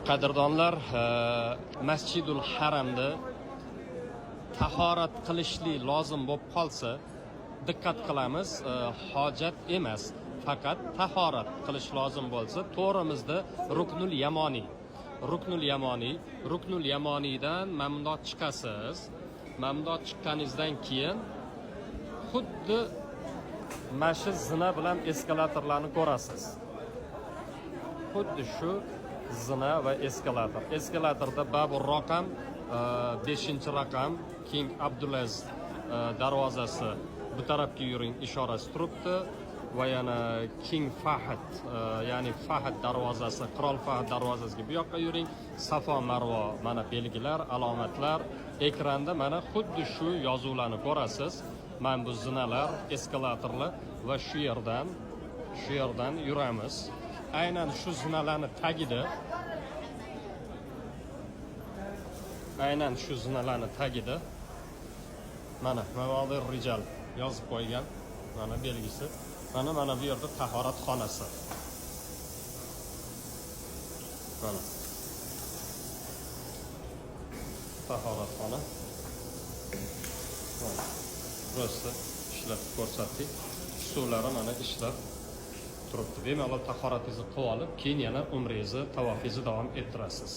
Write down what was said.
Qadrdonlar, Masjidul Haramda tahorat qilishli lozim bo'lib qolsa, diqqat qilamiz, hojat emas, faqat tahorat qilish lozim bo'lsa, to'g'rimizda Ruknul Yamoniydan mamnun chiqasiz. Mamnun chiqqaningizdan keyin xuddi mana shu zina bilan eskalatorlarni ko'rasiz. Xuddi shu zina va eskalator. Eskalatorda babur raqam 5-raqam King Abdulaziz darvozasi bu tarafga yuring ishorasi turibdi va yana King Fahd, ya'ni Fahd darvozasi, Qirol Fahd darvozasiga bu yoqqa yuring. Safo Marvo mana belgilar, alomatlar ekranda mana xuddi shu yozuvlarni ko'rasiz. Mana bu zinalar, eskalatorlar va shu yerdan yuramiz. Aynan shu zinalarni tagida mana Mavodir Rijal yozib qo'ygan, mana belgisi. Mana bu yerda tahorat xonasi. Mana tahorat xona. Mana burası ishlab ko'rsatdik. Suvlari mana ishlab turibdi. Bemalol tahoratingizni qilib olib, keyin yana umringizni, tavofingizni davom ettirasiz.